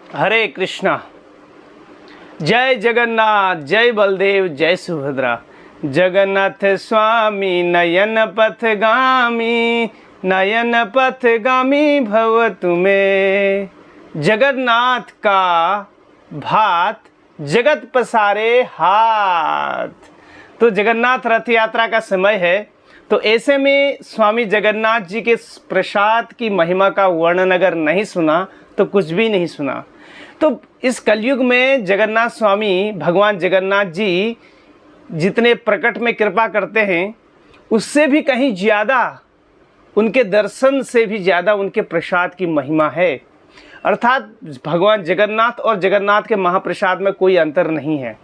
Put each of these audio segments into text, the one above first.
हरे कृष्णा। जय जगन्नाथ, जय बलदेव, जय सुभद्रा। जगन्नाथ स्वामी नयन पथगामी, नयन पथगामी भव तुम्हें। जगन्नाथ का भात जगत पसारे हाथ। तो जगन्नाथ रथ यात्रा का समय है, तो ऐसे में स्वामी जगन्नाथ जी के प्रसाद की महिमा का वर्णन अगर नहीं सुना तो कुछ भी नहीं सुना। तो इस कलयुग में जगन्नाथ स्वामी भगवान जगन्नाथ जी जितने प्रकट में कृपा करते हैं, उससे भी कहीं ज़्यादा, उनके दर्शन से भी ज़्यादा उनके प्रसाद की महिमा है। अर्थात भगवान जगन्नाथ और जगन्नाथ के महाप्रसाद में कोई अंतर नहीं है।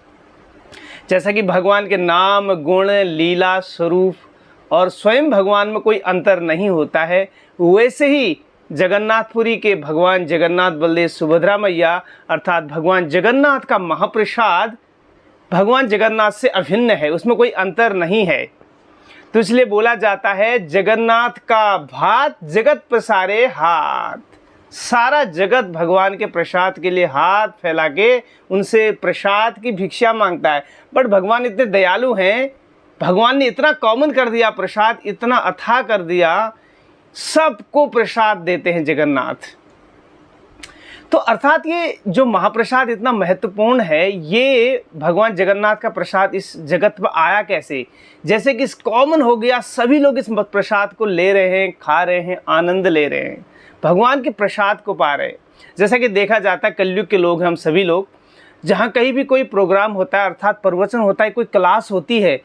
जैसा कि भगवान के नाम, गुण, लीला, स्वरूप और स्वयं भगवान में कोई अंतर नहीं होता है, वैसे ही जगन्नाथपुरी के भगवान जगन्नाथ, बलदेव, सुभद्रा मैया अर्थात भगवान जगन्नाथ का महाप्रसाद भगवान जगन्नाथ से अभिन्न है, उसमें कोई अंतर नहीं है। तो इसलिए बोला जाता है जगन्नाथ का भात जगत पसारे हाथ। सारा जगत भगवान के प्रसाद के लिए हाथ फैला के उनसे प्रसाद की भिक्षा मांगता है। बट भगवान इतने दयालु हैं, भगवान ने इतना कॉमन कर दिया, प्रसाद इतना अथाह कर दिया, सबको प्रसाद देते हैं जगन्नाथ। तो अर्थात ये जो महाप्रसाद इतना महत्वपूर्ण है, ये भगवान जगन्नाथ का प्रसाद इस जगत में आया कैसे? जैसे कि कॉमन हो गया, सभी लोग इस प्रसाद को ले रहे हैं, खा रहे हैं, आनंद ले रहे हैं, भगवान के प्रसाद को पा रहे हैं। जैसा कि देखा जाता है, कलयुग के लोग हैं हम सभी लोग, जहाँ कहीं भी कोई प्रोग्राम होता है अर्थात प्रवचन होता है, कोई क्लास होती है,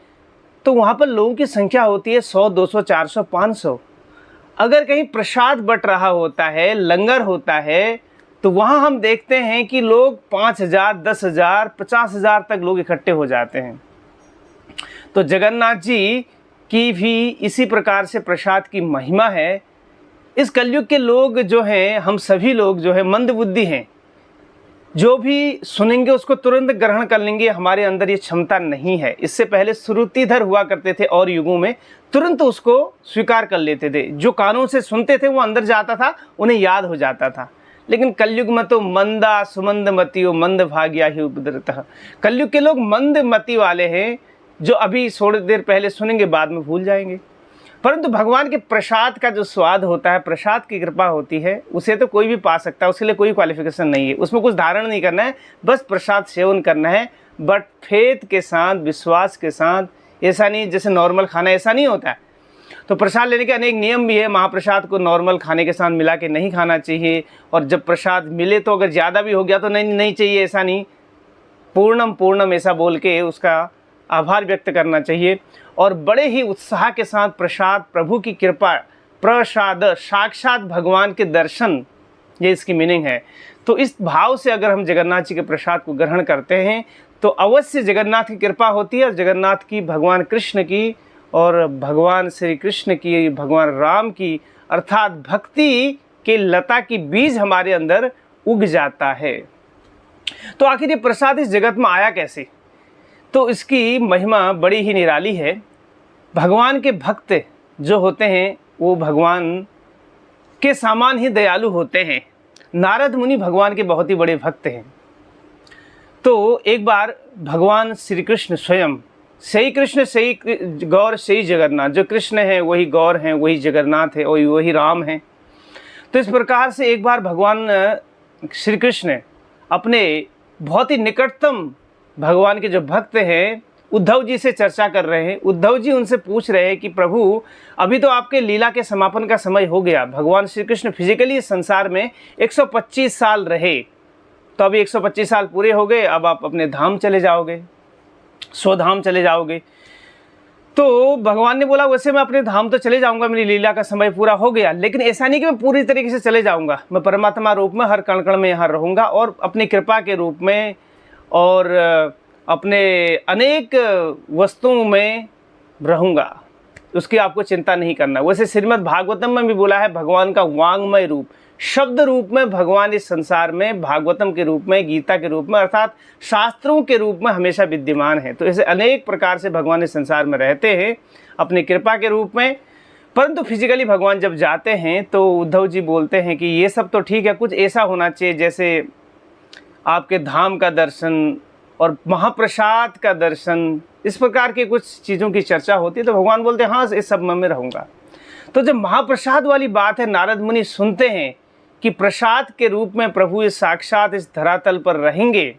तो वहाँ पर लोगों की संख्या होती है 100, 200, 400, 500। अगर कहीं प्रसाद बट रहा होता है, लंगर होता है, तो वहाँ हम देखते हैं कि लोग 5000, 10,000, 50,000 तक लोग इकट्ठे हो जाते हैं। तो जगन्नाथ जी की भी इसी प्रकार से प्रसाद की महिमा है। इस कलयुग के लोग जो हैं, हम सभी लोग जो है मंदबुद्धि हैं, जो भी सुनेंगे उसको तुरंत ग्रहण कर लेंगे, हमारे अंदर ये क्षमता नहीं है। इससे पहले श्रुतिधर हुआ करते थे और युगों में, तुरंत उसको स्वीकार कर लेते थे। जो कानों से सुनते थे वो अंदर जाता था, उन्हें याद हो जाता था। लेकिन कलयुग में तो मंदा सुमंद मतियो मंद भाग्या ही उपद्रतः। कलयुग के लोग मंद मति वाले हैं, जो अभी थोड़ी देर पहले सुनेंगे बाद में भूल जाएंगे। परंतु भगवान के प्रसाद का जो स्वाद होता है, प्रसाद की कृपा होती है, उसे तो कोई भी पा सकता है, उसके लिए कोई क्वालिफिकेशन नहीं है। उसमें कुछ धारण नहीं करना है, बस प्रसाद सेवन करना है, बट फेथ के साथ, विश्वास के साथ। ऐसा नहीं जैसे नॉर्मल खाना, ऐसा नहीं होता है। तो प्रसाद लेने के अनेक नियम भी है। महाप्रसाद को नॉर्मल खाने के साथ मिला के नहीं खाना चाहिए, और जब प्रसाद मिले तो अगर ज़्यादा भी हो गया तो नहीं चाहिए, ऐसा नहीं। पूर्णम पूर्णम ऐसा बोल के उसका आभार व्यक्त करना चाहिए, और बड़े ही उत्साह के साथ प्रसाद, प्रभु की कृपा, प्रसाद साक्षात भगवान के दर्शन, ये इसकी मीनिंग है। तो इस भाव से अगर हम जगन्नाथ जी के प्रसाद को ग्रहण करते हैं तो अवश्य जगन्नाथ की कृपा होती है, और जगन्नाथ की, भगवान कृष्ण की और भगवान श्री कृष्ण की, भगवान राम की अर्थात भक्ति के लता की बीज हमारे अंदर उग जाता है। तो आखिर ये प्रसाद इस जगत में आया कैसे? तो इसकी महिमा बड़ी ही निराली है। भगवान के भक्त जो होते हैं वो भगवान के समान ही दयालु होते हैं। नारद मुनि भगवान के बहुत ही बड़े भक्त हैं। तो एक बार भगवान श्री कृष्ण स्वयं, सही कृष्ण सही गौर सही जगन्नाथ, जो कृष्ण है वही गौर हैं, वही जगन्नाथ है और वही राम हैं। तो इस प्रकार से एक बार भगवान श्री कृष्ण अपने बहुत ही निकटतम भगवान के जो भक्त हैं उद्धव जी से चर्चा कर रहे हैं। उद्धव जी उनसे पूछ रहे हैं कि प्रभु, अभी तो आपके लीला के समापन का समय हो गया। भगवान श्री कृष्ण फिजिकली इस संसार में 125 साल रहे, तो अभी 125 साल पूरे हो गए, अब आप अपने धाम चले जाओगे, स्वधाम चले जाओगे। तो भगवान ने बोला वैसे मैं अपने धाम तो चले जाऊंगा, मेरी लीला का समय पूरा हो गया, लेकिन ऐसा नहीं कि मैं पूरी तरीके से चले जाऊंगा। मैं परमात्मा रूप में हर कण कण में यहाँ रहूँगा, और अपनी कृपा के रूप में और अपने अनेक वस्तुओं में रहूँगा, उसकी आपको चिंता नहीं करना। वैसे श्रीमद् भागवतम में भी बोला है, भगवान का वांगमय रूप, शब्द रूप में भगवान इस संसार में भागवतम के रूप में, गीता के रूप में अर्थात शास्त्रों के रूप में हमेशा विद्यमान है। तो ऐसे अनेक प्रकार से भगवान इस संसार में रहते हैं अपनी कृपा के रूप में। परंतु फिजिकली भगवान जब जाते हैं तो उद्धव जी बोलते हैं कि ये सब तो ठीक है, कुछ ऐसा होना चाहिए जैसे आपके धाम का दर्शन और महाप्रसाद का दर्शन, इस प्रकार की कुछ चीज़ों की चर्चा होती है। तो भगवान बोलते हैं हाँ इस सब में मैं रहूँगा। तो जब महाप्रसाद वाली बात है, नारद मुनि सुनते हैं कि प्रसाद के रूप में प्रभु इस साक्षात इस धरातल पर रहेंगे,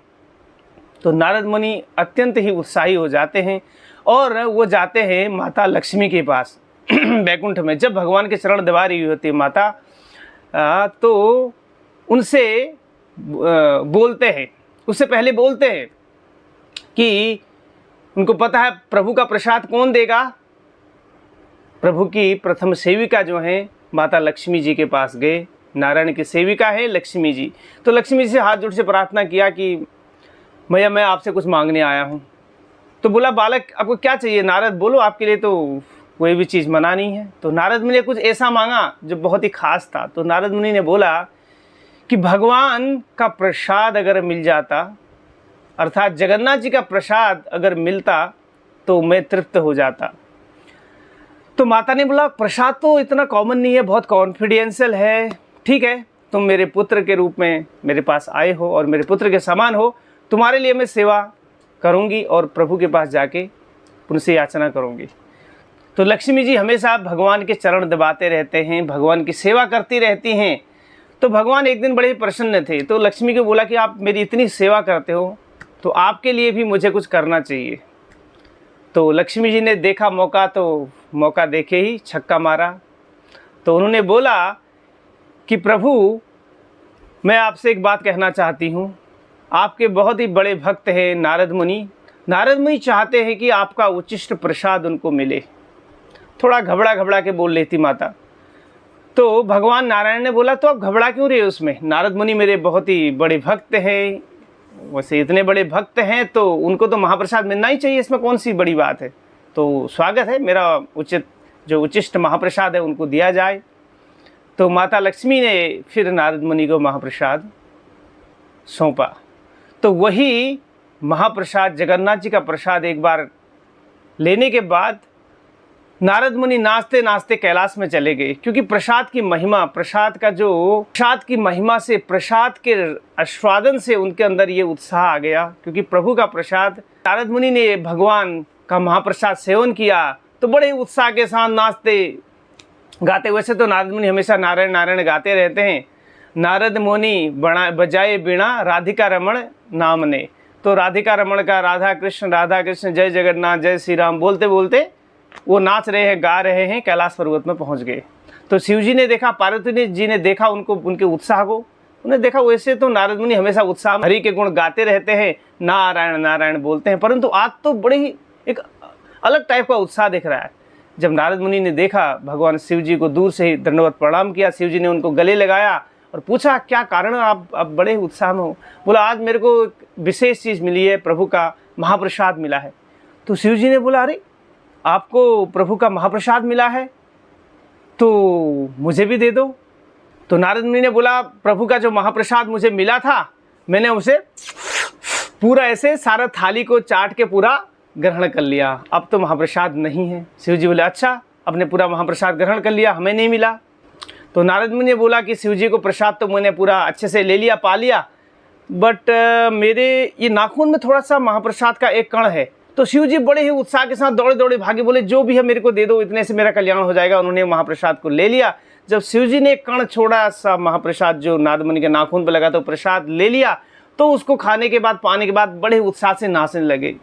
तो नारद मुनि अत्यंत ही उत्साही हो जाते हैं और वो जाते हैं माता लक्ष्मी के पास बैकुंठ में। जब भगवान के चरण दबा रही होती है माता, तो उनसे बोलते हैं, उससे पहले बोलते हैं कि उनको पता है प्रभु का प्रसाद कौन देगा। प्रभु की प्रथम सेविका जो है माता लक्ष्मी जी के पास गए। नारायण की सेविका है लक्ष्मी जी। तो लक्ष्मी जी से हाथ जोड़ से प्रार्थना किया कि भैया मैं आपसे कुछ मांगने आया हूँ। तो बोला बालक आपको क्या चाहिए नारद, बोलो, आपके लिए तो कोई भी चीज़ मना नहीं है। तो नारद मुनि ने कुछ ऐसा मांगा जो बहुत ही खास था। तो नारद मुनि ने बोला कि भगवान का प्रसाद अगर मिल जाता, अर्थात जगन्नाथ जी का प्रसाद अगर मिलता तो मैं तृप्त हो जाता। तो माता ने बोला प्रसाद तो इतना कॉमन नहीं है, बहुत कॉन्फिडेंशियल है, ठीक है तुम मेरे पुत्र के रूप में मेरे पास आए हो और मेरे पुत्र के समान हो, तुम्हारे लिए मैं सेवा करूंगी और प्रभु के पास जाके उनसे याचना करूंगी। तो लक्ष्मी जी हमेशा भगवान के चरण दबाते रहते हैं, भगवान की सेवा करती रहती हैं। तो भगवान एक दिन बड़े प्रसन्न थे। तो लक्ष्मी को बोला कि आप मेरी इतनी सेवा करते हो तो आपके लिए भी मुझे कुछ करना चाहिए। तो लक्ष्मी जी ने देखा मौका, तो मौका देखे ही छक्का मारा। तो उन्होंने बोला कि प्रभु मैं आपसे एक बात कहना चाहती हूँ। आपके बहुत ही बड़े भक्त हैं नारद मुनि। नारद मुनि चाहते हैं कि आपका उच्चिष्ट प्रसाद उनको मिले। थोड़ा घबरा घबरा के बोल लेती माता। तो भगवान नारायण ने बोला तो आप घबरा क्यों रहे हो उसमें, नारद मुनि मेरे बहुत ही बड़े भक्त हैं, वैसे इतने बड़े भक्त हैं तो उनको तो महाप्रसाद मिलना ही चाहिए, इसमें कौन सी बड़ी बात है। तो स्वागत है, मेरा उचित जो उच्चिष्ट महाप्रसाद है उनको दिया जाए। तो माता लक्ष्मी ने फिर नारद मुनि को महाप्रसाद सौंपा। तो वही महाप्रसाद जगन्नाथ जी का प्रसाद एक बार लेने के बाद नारद मुनि नाचते नाचते कैलाश में चले गए, क्योंकि प्रसाद की महिमा, प्रसाद की महिमा से, प्रसाद के आस्वादन से उनके अंदर ये उत्साह आ गया। क्योंकि प्रभु का प्रसाद, नारद मुनि ने भगवान का महाप्रसाद सेवन किया तो बड़े उत्साह के साथ नाचते गाते। वैसे तो नारद मुनि हमेशा नारायण नारायण गाते रहते हैं। नारद मुनि बजाए बीणा राधिका रमण नाम ने। तो राधिका रमण का राधा कृष्ण जय जगन्नाथ जय श्री राम बोलते बोलते वो नाच रहे हैं, गा रहे हैं, कैलाश पर्वत में पहुंच गए। तो शिव जी ने देखा, पार्वती जी ने देखा उनको, उनके उत्साह को। उन्हें देखा वैसे तो नारद मुनि हमेशा उत्साह हरि के गुण गाते रहते हैं, नारायण नारायण बोलते हैं, परंतु आज तो बड़े ही एक अलग टाइप का उत्साह दिख रहा है। जब नारद मुनि ने देखा भगवान शिव जी को, दूर से ही दंडवत प्रणाम किया। शिव जी ने उनको गले लगाया और पूछा क्या कारण, आप बड़े उत्साह में हो। बोला आज मेरे को विशेष चीज़ मिली है, प्रभु का महाप्रसाद मिला है। तो शिव जी ने बोला अरे आपको प्रभु का महाप्रसाद मिला है तो मुझे भी दे दो। तो नारद मुनि ने बोला प्रभु का जो महाप्रसाद मुझे मिला था मैंने उसे पूरा ऐसे सारा थाली को चाट के पूरा ग्रहण कर लिया, अब तो महाप्रसाद नहीं है। शिव जी बोले अच्छा, आपने पूरा महाप्रसाद ग्रहण कर लिया, हमें नहीं मिला। तो नारद मुनि ने बोला कि शिव जी को प्रसाद तो मैंने पूरा अच्छे से ले लिया, पा लिया, बट मेरे ये नाखून में थोड़ा सा महाप्रसाद का एक कण है। तो शिव जी बड़े ही उत्साह के साथ दौड़े दौड़े भागे, बोले जो भी है मेरे को दे दो, इतने से मेरा कल्याण हो जाएगा। उन्होंने महाप्रसाद को ले लिया। जब शिव जी ने एक कण छोड़ा सा महाप्रसाद जो नारद मुनि के नाखून पर लगा, तो प्रसाद ले लिया। तो उसको खाने के बाद, पाने के बाद बड़े उत्साह से नाचने लगे।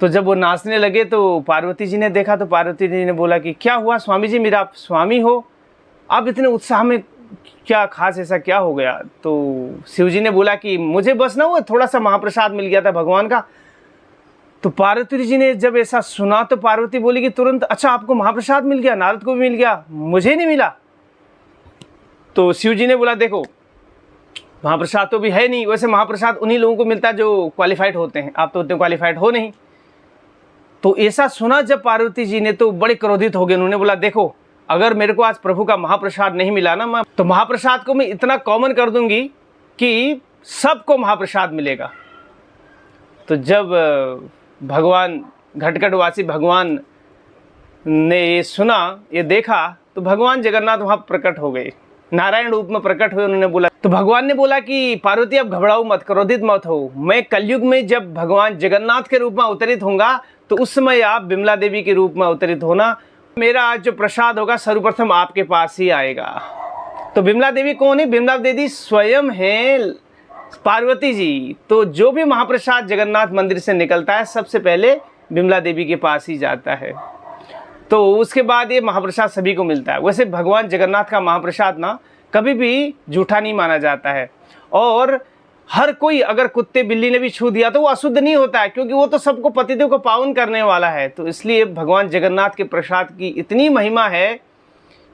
तो जब वो नाचने लगे तो पार्वती जी ने देखा। तो पार्वती जी ने बोला कि क्या हुआ स्वामी जी, मेरा आप स्वामी हो, आप इतने उत्साह में क्या खास ऐसा क्या हो गया। तो शिव जी ने बोला कि मुझे बस ना वो थोड़ा सा महाप्रसाद मिल गया था भगवान का। तो पार्वती जी ने जब ऐसा सुना तो पार्वती बोली कि तुरंत अच्छा आपको महाप्रसाद मिल गया, नारद को भी मिल गया, मुझे नहीं मिला। तो शिव जी ने बोला देखो महाप्रसाद तो भी है नहीं, वैसे महाप्रसाद उन्हीं लोगों को मिलता है जो क्वालिफाइड होते हैं, आप तो उतने क्वालिफाइड हो नहीं। तो ऐसा सुना जब पार्वती जी ने तो बड़े क्रोधित हो गए। उन्होंने बोला देखो अगर मेरे को आज प्रभु का महाप्रसाद नहीं मिला ना, मैं तो महाप्रसाद को मैं इतना कॉमन कर दूंगी कि सबको महाप्रसाद मिलेगा। तो जब भगवान घटघटवासी भगवान ने ये सुना, ये देखा, तो भगवान जगन्नाथ वहाँ प्रकट हो गए, नारायण रूप में प्रकट हुए। उन्होंने बोला तो भगवान ने बोला कि पार्वती अब घबराओ मत, क्रोधित मत हो, मैं कलयुग में जब भगवान जगन्नाथ के रूप में अवतरित होऊंगा तो उस समय आप विमला देवी के रूप में अवतरित होना, मेरा आज जो प्रसाद होगा सर्वप्रथम आपके पास ही आएगा। तो विमला देवी कौन है? विमला देवी स्वयं है पार्वती जी। तो जो भी महाप्रसाद जगन्नाथ मंदिर से निकलता है सबसे पहले विमला देवी के पास ही जाता है, तो उसके बाद ये महाप्रसाद सभी को मिलता है। वैसे भगवान जगन्नाथ का महाप्रसाद ना कभी भी झूठा नहीं माना जाता है, और हर कोई अगर कुत्ते बिल्ली ने भी छू दिया तो वो अशुद्ध नहीं होता है, क्योंकि वो तो सबको पतिदेव को पावन करने वाला है। तो इसलिए भगवान जगन्नाथ के प्रसाद की इतनी महिमा है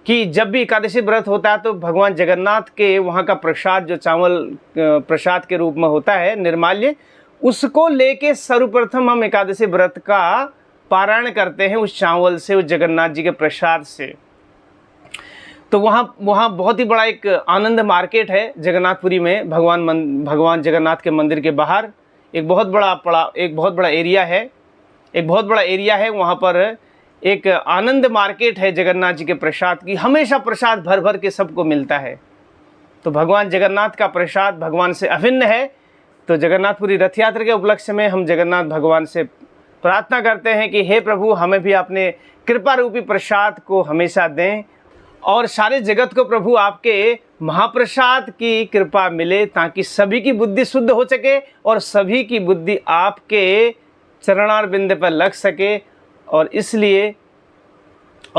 कि जब भी एकादशी व्रत होता है तो भगवान जगन्नाथ के वहाँ का प्रसाद, जो चावल प्रसाद के रूप में होता है निर्माल्य, उसको लेके सर्वप्रथम हम एकादशी व्रत का पारायण करते हैं उस चावल से, उस जगन्नाथ जी के प्रसाद से। तो वहाँ बहुत ही बड़ा एक आनंद मार्केट है जगन्नाथपुरी में। भगवान जगन्नाथ के मंदिर के बाहर एक बहुत बड़ा एरिया है। वहाँ पर एक आनंद मार्केट है जगन्नाथ जी के प्रसाद की। हमेशा प्रसाद भर भर के सबको मिलता है। तो भगवान जगन्नाथ का प्रसाद भगवान से अभिन्न है। तो जगन्नाथपुरी रथ यात्रा के उपलक्ष्य में हम जगन्नाथ भगवान से प्रार्थना करते हैं कि हे प्रभु, हमें भी अपने कृपा रूपी प्रसाद को हमेशा दें, और सारे जगत को प्रभु आपके महाप्रसाद की कृपा मिले, ताकि सभी की बुद्धि शुद्ध हो सके और सभी की बुद्धि आपके चरणारविंद पर लग सके, और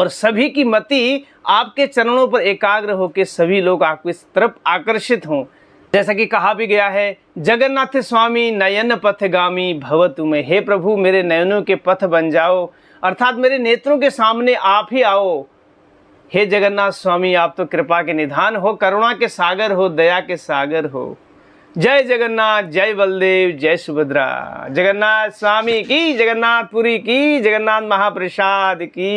सभी की मति आपके चरणों पर एकाग्र होकर सभी लोग आपकी तरफ आकर्षित हों। जैसा कि कहा भी गया है, जगन्नाथ स्वामी नयन पथगामी भवतु में। हे प्रभु, मेरे नयनों के पथ बन जाओ, अर्थात मेरे नेत्रों के सामने आप ही आओ। हे जगन्नाथ स्वामी, आप तो कृपा के निधान हो, करुणा के सागर हो, दया के सागर हो। जय जगन्नाथ, जय बलदेव, जय सुभद्रा। जगन्नाथ स्वामी की, जगन्नाथपुरी की, जगन्नाथ महाप्रसाद की।